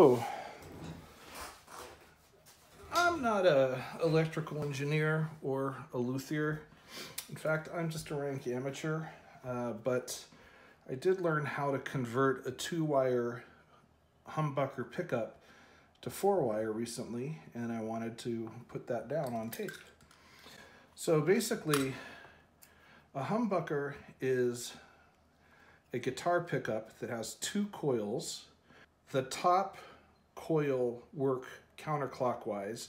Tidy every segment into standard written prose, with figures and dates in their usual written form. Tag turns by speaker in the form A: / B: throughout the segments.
A: So, I'm not an electrical engineer or a luthier. In fact, I'm just a rank amateur, but I did learn how to convert a 2-wire humbucker pickup to 4-wire recently, and I wanted to put that down on tape. So basically, a humbucker is a guitar pickup that has 2 coils. The top coil work counterclockwise,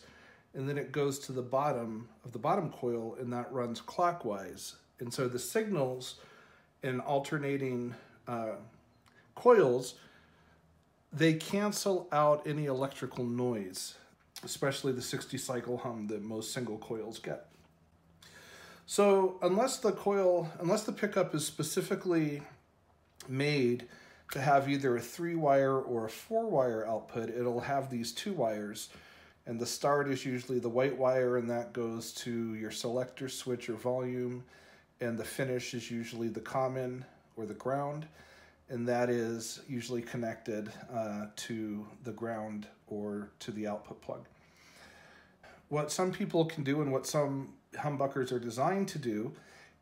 A: and then it goes to the bottom of the bottom coil, and that runs clockwise. And so the signals in alternating coils, they cancel out any electrical noise, especially the 60 cycle hum that most single coils get. So unless the pickup is specifically made to have either a 3-wire or a 4-wire output, it'll have these 2 wires, and the start is usually the white wire, and that goes to your selector switch or volume, and the finish is usually the common or the ground, and that is usually connected to the ground or to the output plug. What some people can do, and what some humbuckers are designed to do,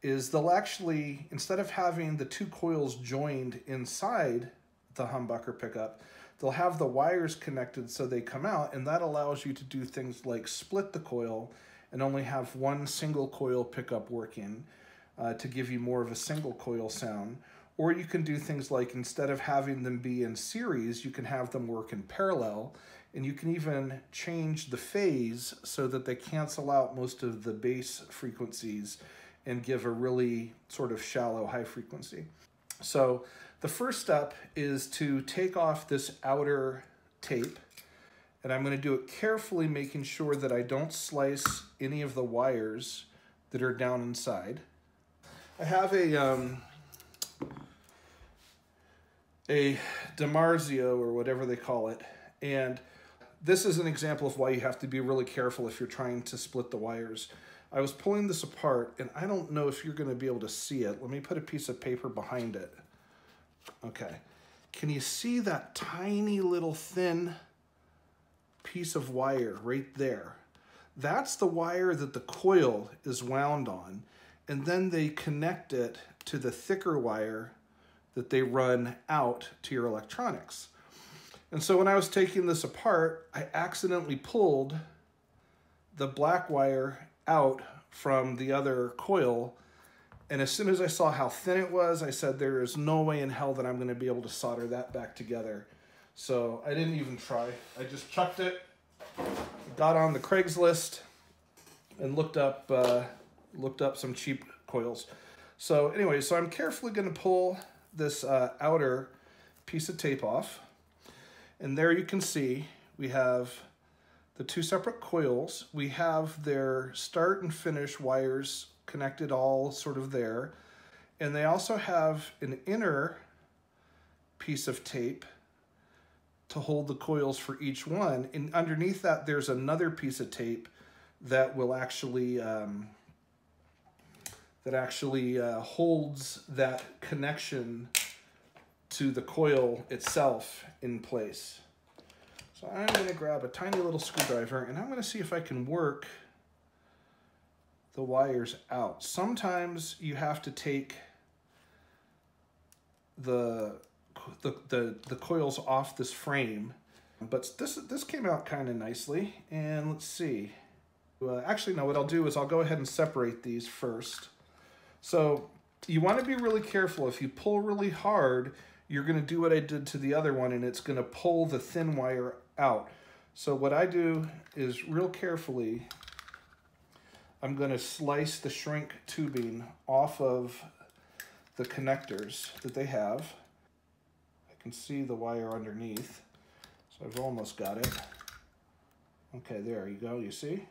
A: is they'll actually, instead of having the 2 coils joined inside the humbucker pickup, they'll have the wires connected so they come out, and that allows you to do things like split the coil and only have one single coil pickup working to give you more of a single coil sound. Or you can do things like, instead of having them be in series, you can have them work in parallel, and you can even change the phase so that they cancel out most of the bass frequencies and give a really sort of shallow high frequency. So the first step is to take off this outer tape, and I'm going to do it carefully, making sure that I don't slice any of the wires that are down inside. I have a DiMarzio, or whatever they call it, and this is an example of why you have to be really careful if you're trying to split the wires. I was pulling this apart, and I don't know if you're going to be able to see it. Let me put a piece of paper behind it. Okay. Can you see that tiny little thin piece of wire right there? That's the wire that the coil is wound on, and then they connect it to the thicker wire that they run out to your electronics. And so when I was taking this apart, I accidentally pulled the black wire out from the other coil, and as soon as I saw how thin it was, I said, there is no way in hell that I'm going to be able to solder that back together. So I didn't even try. I just chucked it, got on the Craigslist, and looked up some cheap coils. So anyway, so I'm carefully going to pull this outer piece of tape off, and there you can see we have the 2 separate coils. We have their start and finish wires connected all sort of there. And they also have an inner piece of tape to hold the coils for each one. And underneath that, there's another piece of tape that will actually, holds that connection to the coil itself in place. So I'm going to grab a tiny little screwdriver, and I'm going to see if I can work the wires out. Sometimes you have to take the coils off this frame, but this came out kind of nicely. And let's see. Actually, no, what I'll do is I'll go ahead and separate these first. So you want to be really careful. If you pull really hard, you're going to do what I did to the other one, and it's going to pull the thin wire out. So what I do is, real carefully, I'm going to slice the shrink tubing off of the connectors that they have. I can see the wire underneath, so I've almost got it. Okay, there you go, you see?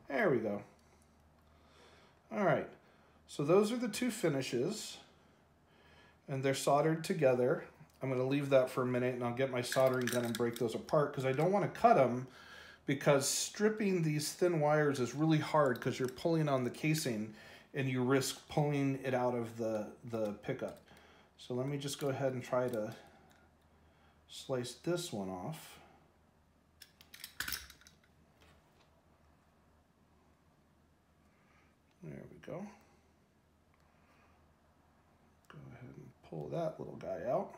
A: There we go. All right, so those are the 2 finishes, and they're soldered together. I'm going to leave that for a minute, and I'll get my soldering gun and break those apart, because I don't want to cut them, because stripping these thin wires is really hard because you're pulling on the casing and you risk pulling it out of the pickup. So let me just go ahead and try to slice this one off. There we go. Go ahead and pull that little guy out.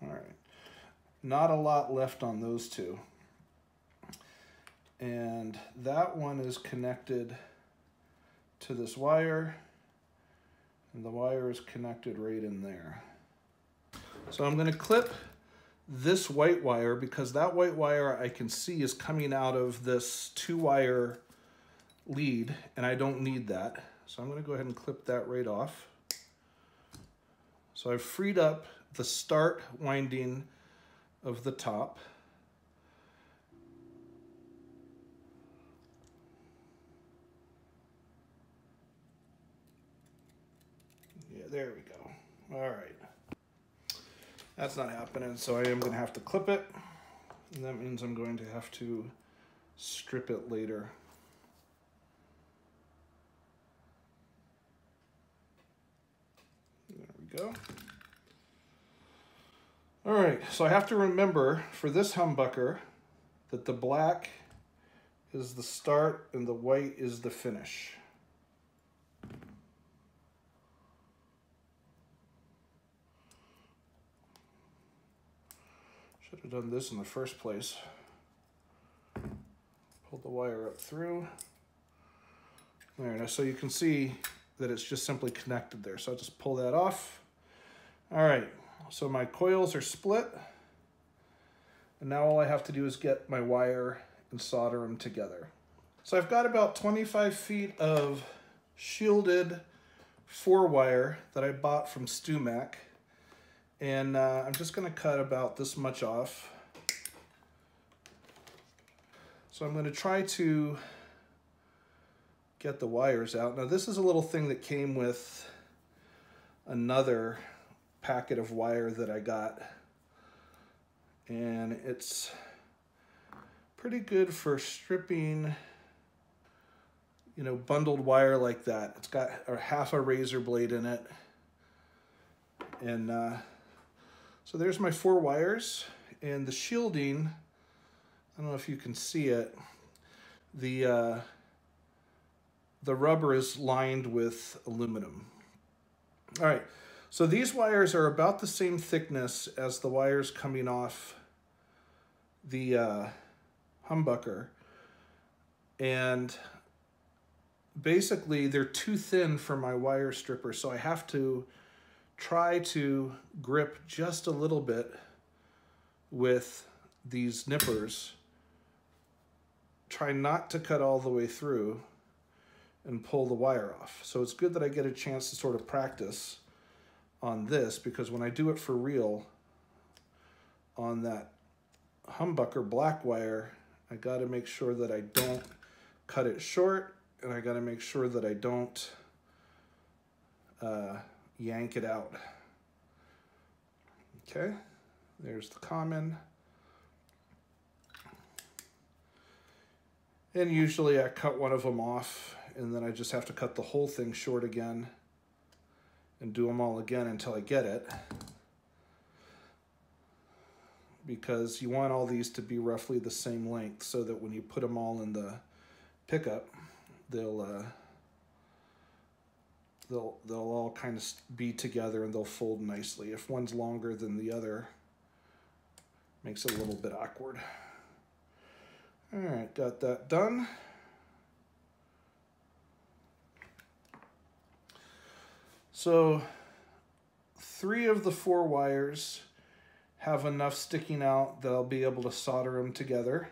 A: All right. Not a lot left on those two. And that one is connected to this wire, and the wire is connected right in there. So I'm going to clip this white wire because that white wire I can see is coming out of this 2-wire lead, and I don't need that. So I'm going to go ahead and clip that right off. So I've freed up the start winding of the top. Yeah, there we go. All right. That's not happening, so I am going to have to clip it. And that means I'm going to have to strip it later. There we go. All right, so I have to remember for this humbucker that the black is the start and the white is the finish. Should have done this in the first place. Pull the wire up through. There, now so you can see that it's just simply connected there. So I'll just pull that off. All right. So my coils are split, and now all I have to do is get my wire and solder them together. So I've got about 25 feet of shielded 4-wire that I bought from StuMac, and I'm just going to cut about this much off. So I'm going to try to get the wires out. Now this is a little thing that came with another packet of wire that I got, and it's pretty good for stripping, you know, bundled wire like that. It's got half a razor blade in it, and so there's my 4 wires, and the shielding, I don't know if you can see it, the rubber is lined with aluminum. All right. So these wires are about the same thickness as the wires coming off the humbucker, and basically they're too thin for my wire stripper, so I have to try to grip just a little bit with these nippers, try not to cut all the way through, and pull the wire off. So it's good that I get a chance to sort of practice on this, because when I do it for real on that humbucker black wire, I got to make sure that I don't cut it short, and I got to make sure that I don't yank it out. Okay, there's the common. And usually I cut one of them off, and then I just have to cut the whole thing short again and do them all again until I get it, because you want all these to be roughly the same length so that when you put them all in the pickup, they'll all kind of be together and they'll fold nicely. If one's longer than the other, makes it a little bit awkward. All right, got that done. So 3 of the 4 wires have enough sticking out that I'll be able to solder them together.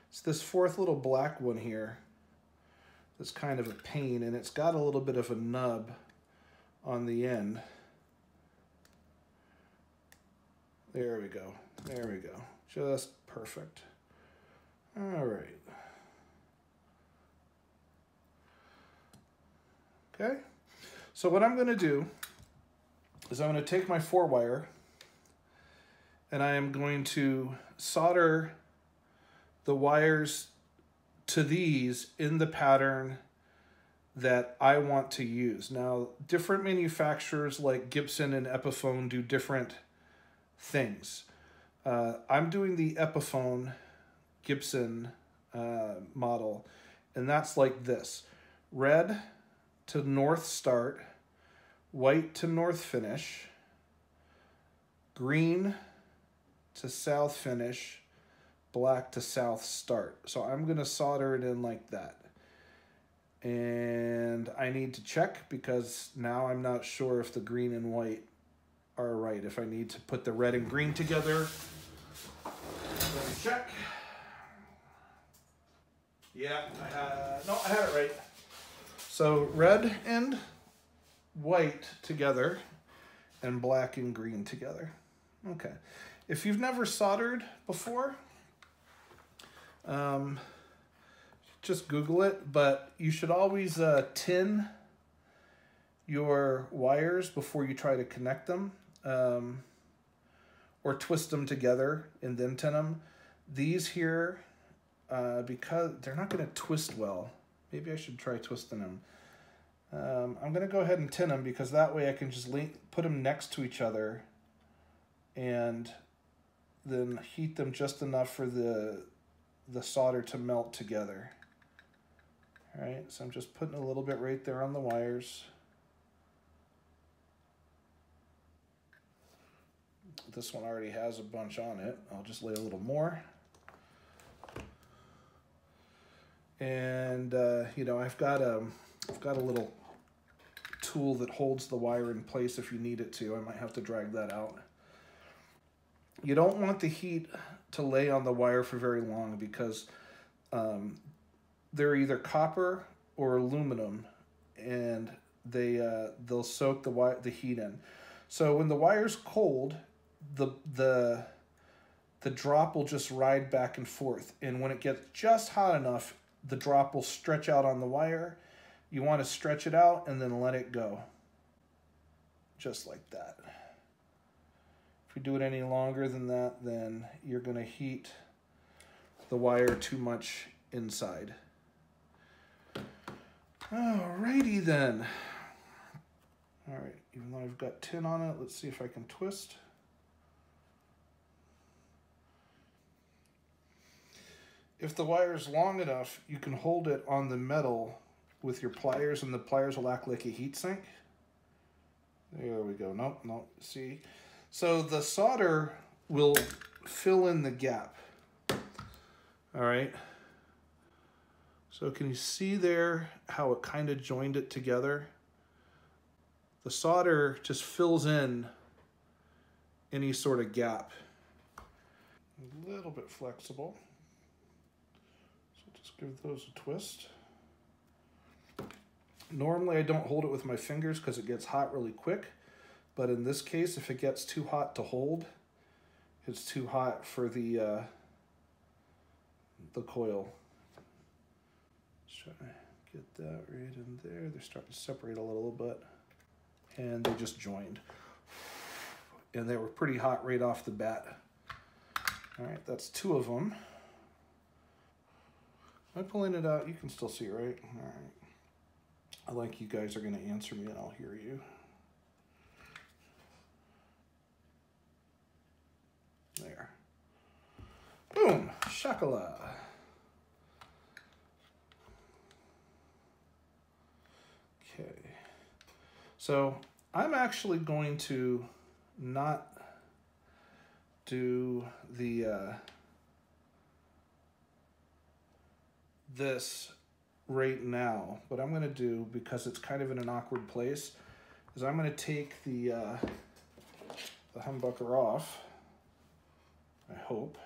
A: It's this 4th little black one here that's kind of a pain, and it's got a little bit of a nub on the end. There we go. There we go. Just perfect. All right. Okay. So what I'm going to do is I'm going to take my 4-wire and I am going to solder the wires to these in the pattern that I want to use. Now, different manufacturers like Gibson and Epiphone do different things. I'm doing the Epiphone Gibson model, and that's like this: red to north start, white to north finish, green to south finish, black to south start. So I'm going to solder it in like that. And I need to check because now I'm not sure if the green and white are right. If I need to put the red and green together, let me check. Yeah, I had it right. So red and white together and black and green together. Okay. If you've never soldered before, just Google it, but you should always tin your wires before you try to connect them, or twist them together and then tin them. These here, because they're not going to twist well, maybe I should try twisting them. I'm going to go ahead and tin them because that way I can just put them next to each other and then heat them just enough for the solder to melt together. All right, so I'm just putting a little bit right there on the wires. This one already has a bunch on it. I'll just lay a little more. And you know, I've got a little tool that holds the wire in place if you need it to. I might have to drag that out. You don't want the heat to lay on the wire for very long because they're either copper or aluminum, and they'll soak the heat in. So when the wire's cold, the drop will just ride back and forth, and when it gets just hot enough, the drop will stretch out on the wire. You want to stretch it out and then let it go, just like that. If you do it any longer than that, then you're going to heat the wire too much inside. Alrighty then. Alright, even though I've got tin on it, let's see if I can twist. If the wire is long enough, you can hold it on the metal with your pliers, and the pliers will act like a heat sink. There we go. Nope. See? So the solder will fill in the gap. All right. So can you see there how it kind of joined it together? The solder just fills in any sort of gap. A little bit flexible. So just give those a twist. Normally I don't hold it with my fingers because it gets hot really quick. But in this case, if it gets too hot to hold, it's too hot for the coil. Just try to get that right in there. They're starting to separate a little bit. And they just joined. And they were pretty hot right off the bat. All right, that's two of them. Am I pulling it out? You can still see it, right? All right. I like you guys are going to answer me and I'll hear you. There. Boom! Shakala. Okay. So I'm actually going to not do the this right now. What I'm going to do, because it's kind of in an awkward place, is I'm going to take the humbucker off. I hope.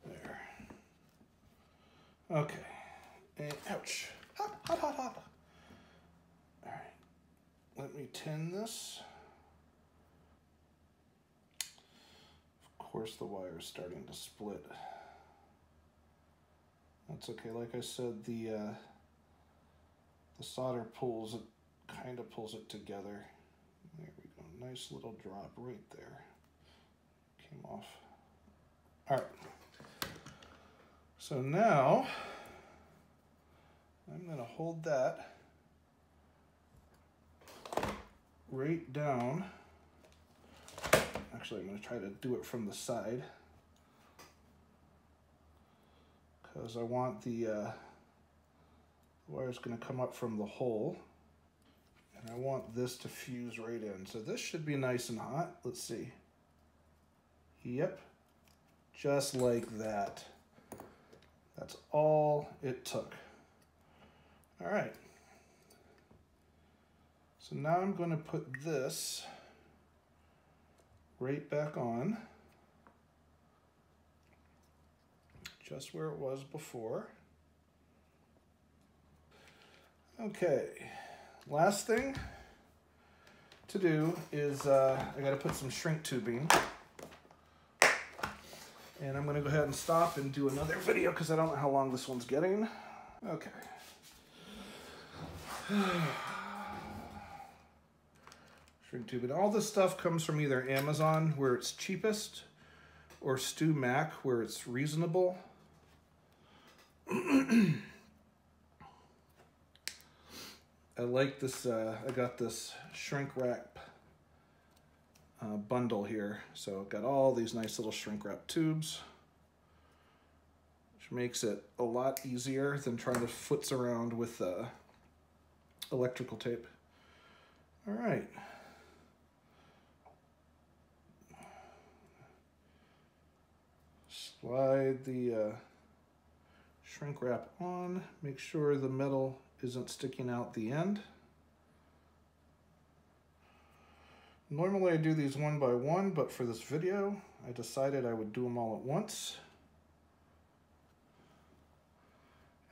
A: There. Okay. And ouch. Hot, hot, hot, hot. All right. Let me tin this. Of course the wire is starting to split. That's okay. Like I said, the solder pulls it kind of pulls it together. There we go, nice little drop right there. Came off. All right. So now I'm going to hold that right down. Actually, I'm going to try to do it from the side because I want the wire's going to come up from the hole, and I want this to fuse right in. So this should be nice and hot. Let's see. Yep, just like that. That's all it took. All right. So now I'm going to put this right back on, just where it was before. Okay, last thing to do is I got to put some shrink tubing. And I'm going to go ahead and stop and do another video because I don't know how long this one's getting. Okay. Shrink tubing. All this stuff comes from either Amazon, where it's cheapest, or Stu Mac, where it's reasonable. I like this. I got this Shrinkwrap bundle here, so I've got all these nice little Shrinkwrap tubes, which makes it a lot easier than trying to futz around with electrical tape. All right. Slide the Shrinkwrap on, make sure the metal isn't sticking out the end. Normally I do these one by one, but for this video, I decided I would do them all at once.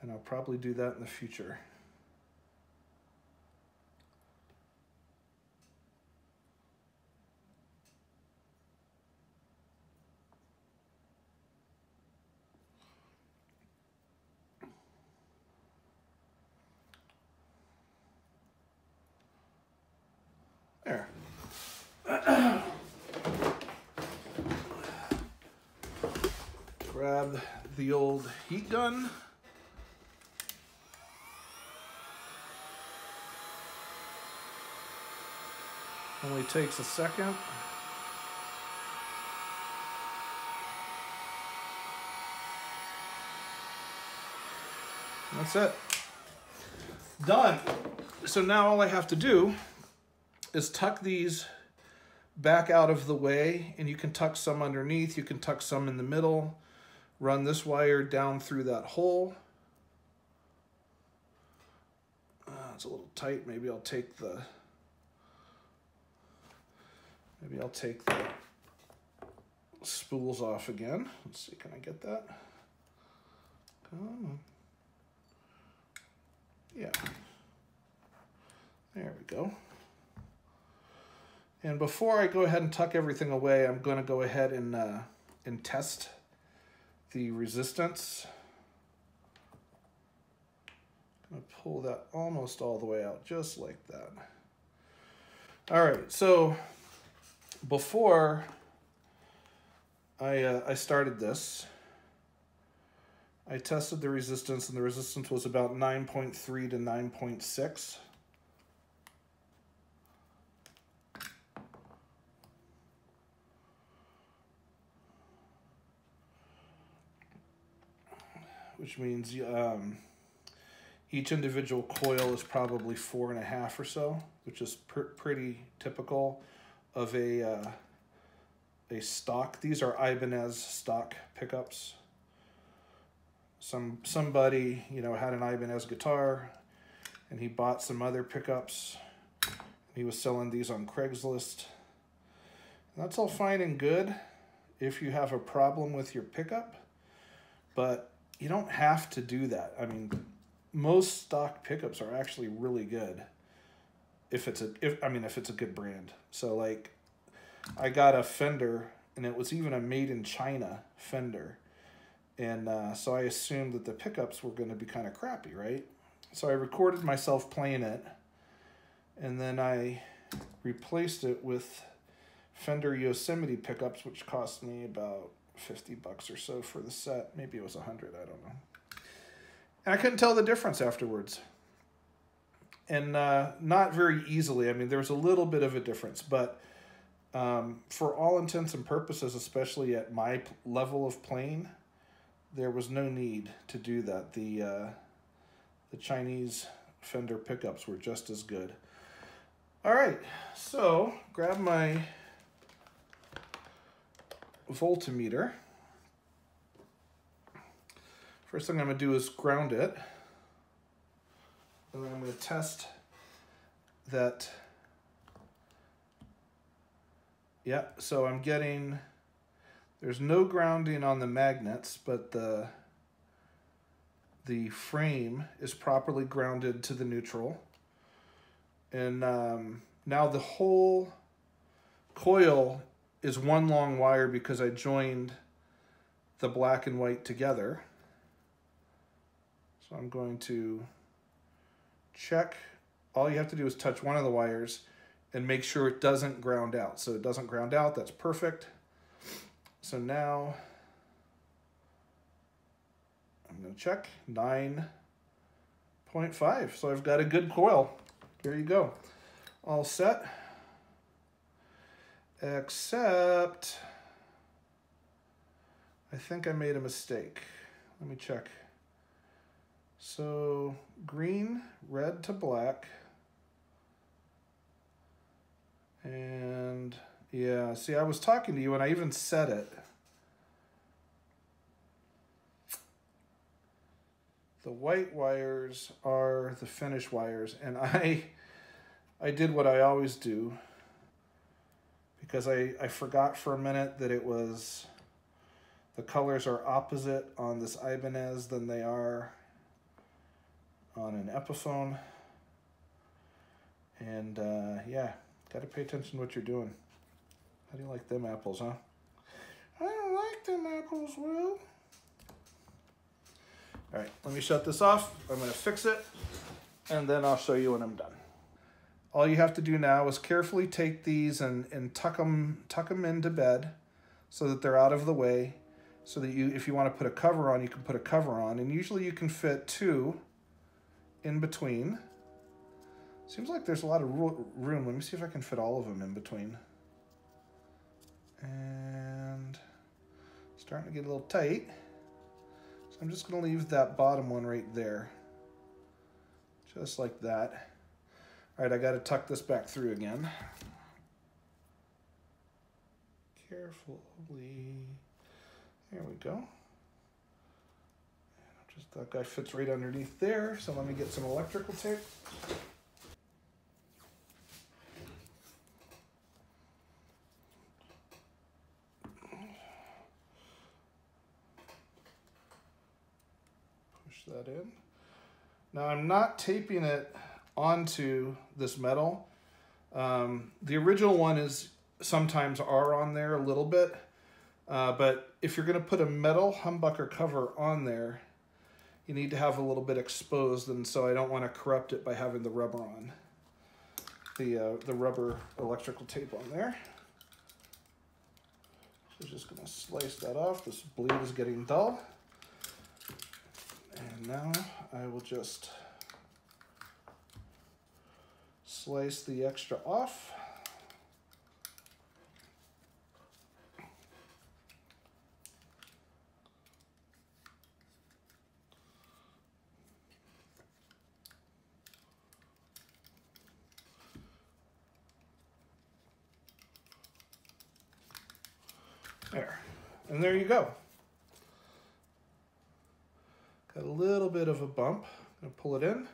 A: And I'll probably do that in the future. There. Grab the old heat gun. Only takes a second. That's it. Done. So now all I have to do is tuck these back out of the way, and you can tuck some underneath, you can tuck some in the middle, run this wire down through that hole. It's a little tight. Maybe I'll take the spools off again. Let's see, can I get that? Come on. Yeah. There we go. And before I go ahead and tuck everything away, I'm going to go ahead and test the resistance. I'm going to pull that almost all the way out, just like that. All right, so before I started this, I tested the resistance, and the resistance was about 9.3 to 9.6. Which means each individual coil is probably 4.5 or so, which is pretty typical of a stock. These are Ibanez stock pickups. Somebody, you know, had an Ibanez guitar, and he bought some other pickups. He was selling these on Craigslist. And that's all fine and good if you have a problem with your pickup, but you don't have to do that. I mean, most stock pickups are actually really good if it's a good brand. So like, I got a Fender, and it was even a made in China Fender, and so I assumed that the pickups were going to be kind of crappy, right? So I recorded myself playing it, And then I replaced it with Fender Yosemite pickups, which cost me about 50 bucks or so for the set. Maybe it was 100, I don't know. And I couldn't tell the difference afterwards. And not very easily. I mean, there's a little bit of a difference, but for all intents and purposes, especially at my level of playing, there was no need to do that. The Chinese Fender pickups were just as good. All right, so grab my voltmeter. First thing I'm going to do is ground it. And then I'm going to test that. Yeah, so I'm getting, there's no grounding on the magnets, but the frame is properly grounded to the neutral. And now the whole coil is one long wire because I joined the black and white together. So I'm going to check. All you have to do is touch one of the wires and make sure it doesn't ground out. So it doesn't ground out, that's perfect. So now I'm gonna check 9.5. So I've got a good coil. There you go. All set. Except I think I made a mistake. Let me check. So green, red to black. And yeah, see, I was talking to you and I even said it. The white wires are the finish wires, and I did what I always do because I forgot for a minute that it was, the colors are opposite on this Ibanez than they are on an Epiphone. And yeah, gotta pay attention to what you're doing. How do you like them apples, huh? I don't like them apples, Will. All right, let me shut this off. I'm gonna fix it, and then I'll show you when I'm done. All you have to do now is carefully take these and tuck them into bed so that they're out of the way, so that if you want to put a cover on, you can put a cover on, and usually you can fit 2 in between. Seems like there's a lot of room. Let me see if I can fit all of them in between. And starting to get a little tight. So I'm just going to leave that bottom one right there. Just like that. All right, I got to tuck this back through again. Carefully. There we go. Just that guy fits right underneath there. So let me get some electrical tape. That in. Now I'm not taping it onto this metal. The original one is sometimes are on there a little bit, but if you're going to put a metal humbucker cover on there, you need to have a little bit exposed, and so I don't want to corrupt it by having the rubber on. The rubber electrical tape on there. So just going to slice that off. This bleed is getting dull. And now I will just slice the extra off. There. And there you go. Got a little bit of a bump. I'm gonna pull it in.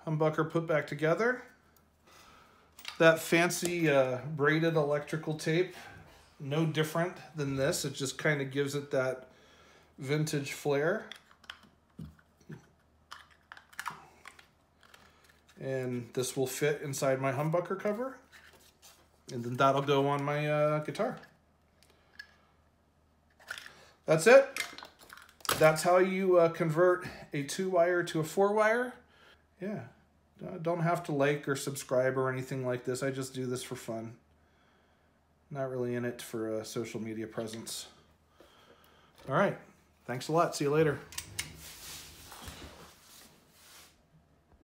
A: Humbucker put back together. That fancy braided electrical tape, no different than this. It just kind of gives it that vintage flair. And this will fit inside my humbucker cover. And then that'll go on my guitar. That's it. That's how you convert a 2-wire to a 4-wire. Yeah. Don't have to like or subscribe or anything like this. I just do this for fun. Not really in it for a social media presence. All right. Thanks a lot. See you later.